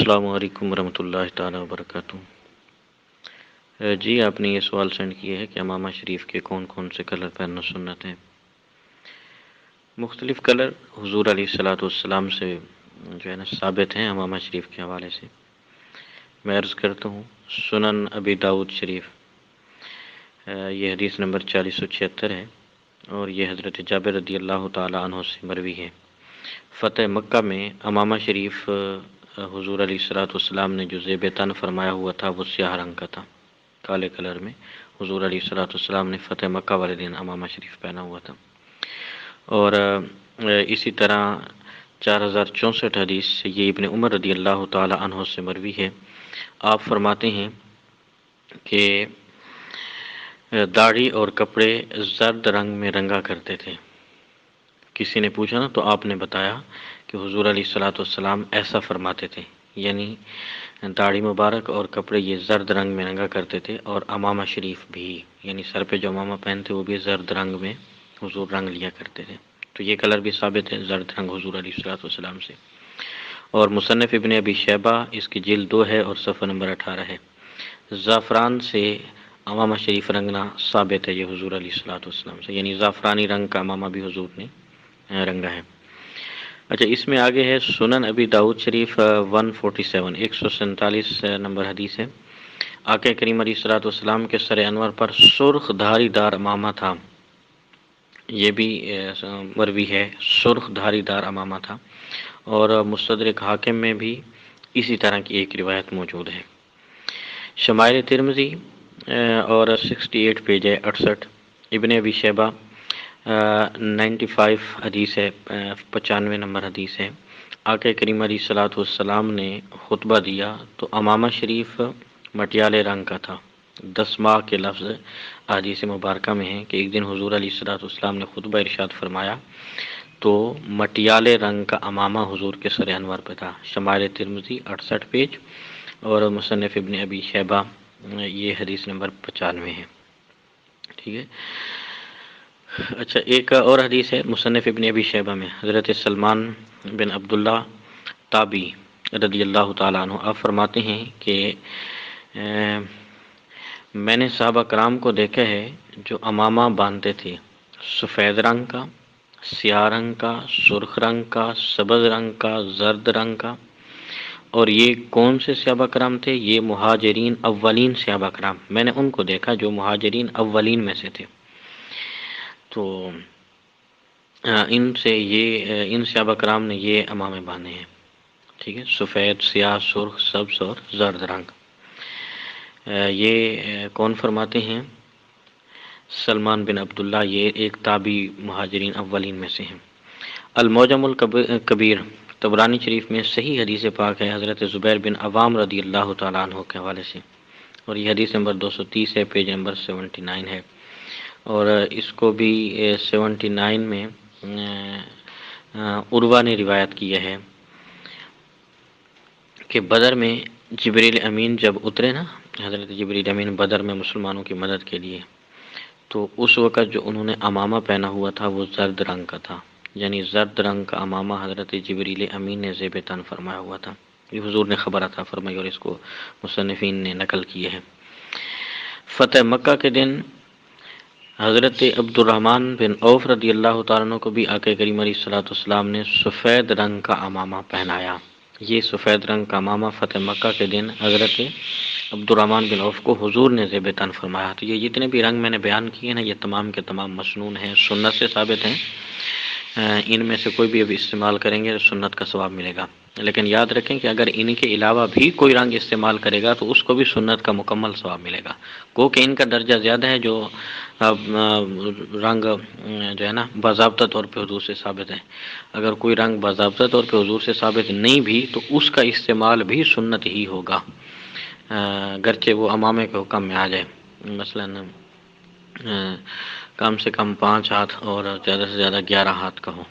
السلام علیکم ورحمۃ اللہ تعالیٰ وبرکاتہ۔ جی آپ نے یہ سوال سینڈ کیا ہے کہ امامہ شریف کے کون کون سے کلر پہننا سنت ہے۔ مختلف کلر حضور علیہ الصلاۃ والسلام سے جو ہے نا ثابت ہیں امامہ شریف کے حوالے سے۔ میں عرض کرتا ہوں سنن ابی داؤد شریف، یہ حدیث نمبر 4076 ہے اور یہ حضرت جابر رضی اللہ تعالیٰ عنہ سے مروی ہے۔ فتح مکہ میں امامہ شریف حضور علیہ الصلاۃ والسلام نے جو زیب تن فرمایا ہوا تھا وہ سیاہ رنگ کا تھا، کالے کلر میں حضور علیہ الصلاۃ والسلام نے فتح مکہ والے دن امامہ شریف پہنا ہوا تھا۔ اور اسی طرح 4064 حدیث سے یہ ابن عمر رضی اللہ تعالی عنہ سے مروی ہے۔ آپ فرماتے ہیں کہ داڑھی اور کپڑے زرد رنگ میں رنگا کرتے تھے۔ کسی نے پوچھا نا تو آپ نے بتایا کہ حضور علیہ الصلاۃ والسلام ایسا فرماتے تھے، یعنی داڑھی مبارک اور کپڑے یہ زرد رنگ میں رنگا کرتے تھے، اور امامہ شریف بھی، یعنی سر پہ جو امامہ پہنتے وہ بھی زرد رنگ میں حضور رنگ لیا کرتے تھے۔ تو یہ کلر بھی ثابت ہے زرد رنگ حضور علیہ الصلاۃ والسلام سے۔ اور مصنف ابن ابی شیبہ اس کی جلد 2 ہے اور صفحہ نمبر 18 ہے۔ زعفران سے امامہ شریف رنگنا ثابت ہے یہ حضور علیہ الصلاۃ والسلام سے، یعنی زعفرانی رنگ کا امامہ بھی حضور نے رنگا ہے۔ اچھا، اس میں آگے ہے سنن ابی داؤد شریف 147 147 نمبر حدیث ہے۔ آقا کریم علیہ الصلاۃ والسلام کے سر انور پر سرخ دھاری دار امامہ تھا، یہ بھی مروی ہے، سرخ دھاری دار امامہ تھا، اور مستدرک حاکم میں بھی اسی طرح کی ایک روایت موجود ہے۔ شمائل ترمذی اور 68 پیج ہے 68، ابن ابی شیبہ 95 حدیث ہے، 95 نمبر حدیث ہے۔ آقا کریم علیہ الصلاۃ والسلام نے خطبہ دیا تو امامہ شریف مٹیالے رنگ کا تھا۔ 10 ماہ کے لفظ حدیث مبارکہ میں ہے کہ ایک دن حضور علیہ الصلاۃ والسلام نے خطبہ ارشاد فرمایا تو مٹیالے رنگ کا امامہ حضور کے سر انور پہ تھا۔ شمائل ترمذی 68 پیج اور مصنف ابن ابی شیبہ یہ حدیث نمبر 95 ہے، ٹھیک ہے۔ اچھا، ایک اور حدیث ہے مصنف ابن ابی شیبہ میں، حضرت سلمان بن عبداللہ تابی رضی اللہ تعالیٰ عنہ، آپ فرماتے ہیں کہ میں نے صحابہ کرام کو دیکھا ہے جو امامہ باندھتے تھے، سفید رنگ کا، سیاہ رنگ کا، سرخ رنگ کا، سبز رنگ کا، زرد رنگ کا۔ اور یہ کون سے صحابہ کرام تھے؟ یہ مہاجرین اولین صحابہ کرام، میں نے ان کو دیکھا جو مہاجرین اولین میں سے تھے۔ تو ان صحابہ کرام نے یہ امامے باندھے ہیں، ٹھیک ہے، سفید، سیاہ، سرخ، سبز اور زرد رنگ۔ یہ کون فرماتے ہیں؟ سلمان بن عبداللہ، یہ ایک تابعی مہاجرین اولین میں سے ہیں۔ المعجم الکبیر طبرانی شریف میں صحیح حدیث پاک ہے حضرت زبیر بن عوام رضی اللہ تعالیٰ عنہ کے حوالے سے، اور یہ حدیث نمبر 230 ہے، پیج نمبر 79 ہے۔ اور اس کو بھی 79 میں عروہ نے روایت کیا ہے کہ بدر میں جبریل امین جب اترے نا، حضرت جبریل امین بدر میں مسلمانوں کی مدد کے لیے، تو اس وقت جو انہوں نے امامہ پہنا ہوا تھا وہ زرد رنگ کا تھا، یعنی زرد رنگ کا امامہ حضرت جبریل امین نے زیب تن فرمایا ہوا تھا۔ یہ حضور نے خبر عطا فرمائی اور اس کو مصنفین نے نقل کیے ہیں۔ فتح مکہ کے دن حضرت عبد الرحمن بن عوف رضی اللہ تعالیٰ عنہ کو بھی آقا کریم علیہ الصلاۃ والسلام نے سفید رنگ کا امامہ پہنایا۔ یہ سفید رنگ کا امامہ فتح مکہ کے دن حضرت عبد الرحمن بن عوف کو حضور نے زیب تن فرمایا۔ تو یہ جتنے بھی رنگ میں نے بیان کیے نا، یہ تمام کے تمام مسنون ہیں، سنت سے ثابت ہیں۔ ان میں سے کوئی بھی اب استعمال کریں گے تو سنت کا ثواب ملے گا، لیکن یاد رکھیں کہ اگر ان کے علاوہ بھی کوئی رنگ استعمال کرے گا تو اس کو بھی سنت کا مکمل ثواب ملے گا۔ گو کہ ان کا درجہ زیادہ ہے جو رنگ جو ہے نا باضابطہ طور پہ حضور سے ثابت ہے۔ اگر کوئی رنگ باضابطہ طور پہ حضور سے ثابت نہیں بھی تو اس کا استعمال بھی سنت ہی ہوگا، گرچہ وہ امامے کے حکم میں آ جائے، مثلا کم سے کم 5 ہاتھ اور زیادہ سے زیادہ 11 ہاتھ کا ہو۔